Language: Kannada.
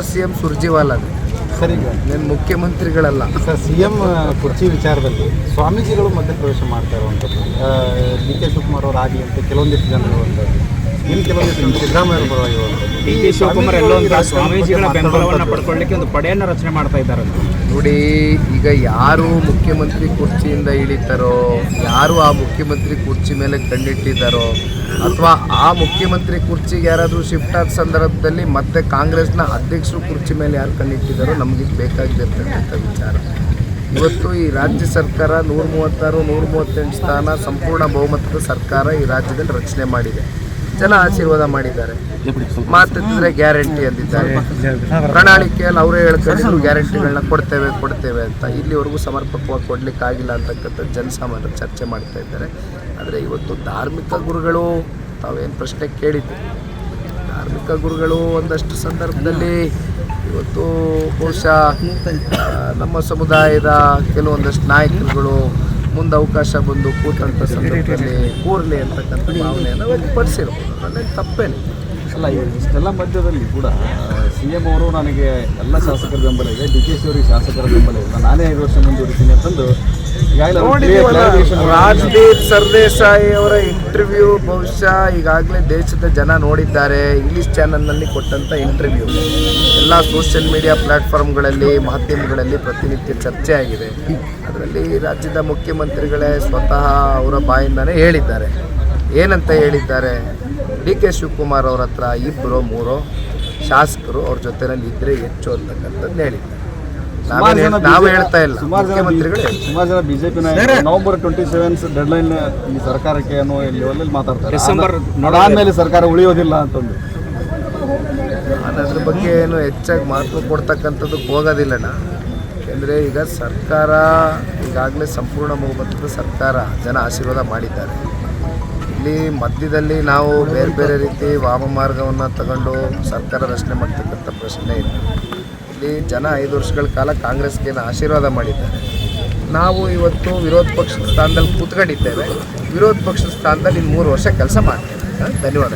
ಸಿಎಂ ಸುರ್ಜಿವಾಲ ಸರ್, ಈಗ ಮುಖ್ಯಮಂತ್ರಿಗಳಲ್ಲ ಸರ್. ಸಿಎಂ ಕುರ್ಚಿ ವಿಚಾರದಲ್ಲಿ ಸ್ವಾಮೀಜಿಗಳು ಮಧ್ಯಪ್ರವೇಶ ಮಾಡ್ತಾ ಇರುವಂಥದ್ದು, ಡಿ ಕೆ ಶಿವಕುಮಾರ್ ಅವರು ಆಗಲಿ ಅಂತ ಕೆಲವೊಂದಿಷ್ಟು ಜನರು ಇರುವಂಥದ್ದು, ಇನ್ನು ಕೆಲವೊಂದಿಷ್ಟು ಸಿದ್ದರಾಮಯ್ಯ ಪರವಾಗಿರುವಂಥದ್ದು. ಡಿ ಕೆ ಶಿವಕುಮಾರ್ ಎಲ್ಲೊಂದು ಸ್ವಾಮೀಜಿಗಳ ಬೆಂಬಲವನ್ನು ಪಡ್ಕೊಳ್ಳಿಕ್ಕೆ ಒಂದು ಪಡೆಯನ್ನು ರಚನೆ ಮಾಡ್ತಾ ಇದ್ದಾರೆ. ನೋಡಿ, ಈಗ ಯಾರು ಮುಖ್ಯಮಂತ್ರಿ ಕುರ್ಚಿಯಿಂದ ಇಳಿತಾರೋ, ಯಾರು ಆ ಮುಖ್ಯಮಂತ್ರಿ ಕುರ್ಚಿ ಮೇಲೆ ಕಣ್ಣಿಟ್ಟಿದ್ದಾರೋ, ಅಥವಾ ಆ ಮುಖ್ಯಮಂತ್ರಿ ಕುರ್ಚಿಗೆ ಯಾರಾದರೂ ಶಿಫ್ಟ್ ಆದ ಸಂದರ್ಭದಲ್ಲಿ ಮತ್ತೆ ಕಾಂಗ್ರೆಸ್ನ ಅಧ್ಯಕ್ಷರು ಕುರ್ಚಿ ಮೇಲೆ ಯಾರು ಕಣ್ಣಿಟ್ಟಿದ್ದಾರೋ ನಮಗೆ ಬೇಕಾಗಿರ್ತಕ್ಕಂಥ ವಿಚಾರ. ಇವತ್ತು ಈ ರಾಜ್ಯ ಸರ್ಕಾರ 136, 138 ಸ್ಥಾನ ಸಂಪೂರ್ಣ ಬಹುಮತದ ಸರ್ಕಾರ ಈ ರಾಜ್ಯದಲ್ಲಿ ರಚನೆ ಮಾಡಿದೆ. ಜನ ಆಶೀರ್ವಾದ ಮಾಡಿದ್ದಾರೆ. ಮಾತಿದ್ರೆ ಗ್ಯಾರಂಟಿ ಅಂದಿದ್ದಾರೆ. ಪ್ರಣಾಳಿಕೆಯಲ್ಲಿ ಅವರೇ ಹೇಳ್ಕೊಂಡಿದ್ರು ಗ್ಯಾರಂಟಿಗಳನ್ನ ಕೊಡ್ತೇವೆ ಅಂತ. ಇಲ್ಲಿವರೆಗೂ ಸಮರ್ಪಕವಾಗಿ ಕೊಡಲಿಕ್ಕಾಗಿಲ್ಲ ಅಂತಕ್ಕಂಥ ಜನಸಾಮಾನ್ಯರು ಚರ್ಚೆ ಮಾಡ್ತಾ ಇದ್ದಾರೆ. ಆದರೆ ಇವತ್ತು ಧಾರ್ಮಿಕ ಗುರುಗಳು ತಾವೇನು ಪ್ರಶ್ನೆ ಕೇಳಿದ್ರು, ಧಾರ್ಮಿಕ ಗುರುಗಳು ಒಂದಷ್ಟು ಸಂದರ್ಭದಲ್ಲಿ ಇವತ್ತು ಬಹುಶಃ ನಮ್ಮ ಸಮುದಾಯದ ಕೆಲವೊಂದಷ್ಟು ನಾಯಕರುಗಳು ಮುಂದೆ ಅವಕಾಶ ಬಂದು ಕೂತಂಥ ಸಂದರ್ಭದಲ್ಲಿ ಕೂರಲಿ ಅಂತಕ್ಕಂಥ ಭಾವನೆಯನ್ನು ವ್ಯಕ್ತಪಡಿಸಿರ್ಬೋದು. ಅದರಲ್ಲಿ ತಪ್ಪೇನೆ ಅಲ್ಲ. ಇಷ್ಟೆಲ್ಲ ಮಧ್ಯದಲ್ಲಿ ಕೂಡ ಸಿಎಂ ಅವರು ನನಗೆ ಎಲ್ಲ ಶಾಸಕರ ಬೆಂಬಲ ಇದೆ, ಡಿ ಕೆ ಶಿ ಅವರಿಗೆ ಶಾಸಕರ ಬೆಂಬಲ ಇಲ್ಲ, ನಾನೇ 5 ವರ್ಷ ಮುಂದುವರಿತೀನಿ ಅಂತಂದು ರಾಜ್ದೀಪ್ ಸರ್ದೇಸಾಯಿ ಅವರ ಇಂಟರ್ವ್ಯೂ ಬಹುಶಃ ಈಗಾಗಲೇ ದೇಶದ ಜನ ನೋಡಿದ್ದಾರೆ. ಇಂಗ್ಲೀಷ್ ಚಾನಲ್ನಲ್ಲಿ ಕೊಟ್ಟಂಥ ಇಂಟರ್ವ್ಯೂ ಎಲ್ಲ ಸೋಷಿಯಲ್ ಮೀಡಿಯಾ ಪ್ಲ್ಯಾಟ್ಫಾರ್ಮ್ಗಳಲ್ಲಿ, ಮಾಧ್ಯಮಗಳಲ್ಲಿ ಪ್ರತಿನಿತ್ಯ ಚರ್ಚೆ ಆಗಿದೆ. ಅದರಲ್ಲಿ ರಾಜ್ಯದ ಮುಖ್ಯಮಂತ್ರಿಗಳೇ ಸ್ವತಃ ಅವರ ಬಾಯಿಂದನೇ ಹೇಳಿದ್ದಾರೆ. ಏನಂತ ಹೇಳಿದ್ದಾರೆ? ಡಿ ಕೆ ಶಿವಕುಮಾರ್ ಅವ್ರ ಹತ್ರ 2-3 ಶಾಸಕರು ಅವ್ರ ಜೊತೆಯಲ್ಲಿ ಇದ್ದರೆ ಹೆಚ್ಚು ಅಂತಕ್ಕಂಥದ್ದು ಹೇಳಿದ್ದಾರೆ. ನಾವು ಹೇಳ್ತಾ ಇಲ್ಲ, ಮುಖ್ಯಮಂತ್ರಿಗಳು. ಸುಮಾರು ಜನ ಬಿಜೆಪಿ ನವೆಂಬರ್ 27 ಡೆಡ್ಲೈನ್ ಈ ಸರ್ಕಾರಕ್ಕೆ ಅನ್ನೋ ಲೆವೆಲಲ್ಲಿ ಮಾತಾಡ್ತಾರೆ. ಡಿಸೆಂಬರ್ ಆದಮೇಲೆ ಸರ್ಕಾರ ಉಳಿಯೋದಿಲ್ಲ ಅಂತಂದು. ನಾನು ಅದ್ರ ಬಗ್ಗೆ ಏನು ಹೆಚ್ಚಾಗಿ ಮಹತ್ವ ಕೊಡ್ತಕ್ಕಂಥದ್ದಕ್ಕೆ ಹೋಗೋದಿಲ್ಲಣ್ಣ. ಯಾಕೆಂದರೆ ಈಗ ಸರ್ಕಾರ ಈಗಾಗಲೇ ಸಂಪೂರ್ಣ ಬಹುಮತದ ಸರ್ಕಾರ, ಜನ ಆಶೀರ್ವಾದ ಮಾಡಿದ್ದಾರೆ. ಇಲ್ಲಿ ಮಧ್ಯದಲ್ಲಿ ನಾವು ಬೇರೆ ಬೇರೆ ರೀತಿ ವಾಮಮಾರ್ಗವನ್ನು ತಗೊಂಡು ಸರ್ಕಾರ ರಚನೆ ಮಾಡ್ತಕ್ಕಂಥ ಪ್ರಶ್ನೆ ಇಲ್ಲ. ಇಲ್ಲಿ ಜನ 5 ವರ್ಷಗಳ ಕಾಲ ಕಾಂಗ್ರೆಸ್ಗೆ ಆಶೀರ್ವಾದ ಮಾಡಿದ್ದಾರೆ. ನಾವು ಇವತ್ತು ವಿರೋಧ ಪಕ್ಷದ ಸ್ಥಾನದಲ್ಲಿ ಕೂತ್ಕೊಂಡಿದ್ದೇವೆ. ವಿರೋಧ ಪಕ್ಷದ ಸ್ಥಾನದಲ್ಲಿ 3 ವರ್ಷ ಕೆಲಸ ಮಾಡ್ತೇವೆ. ಧನ್ಯವಾದ.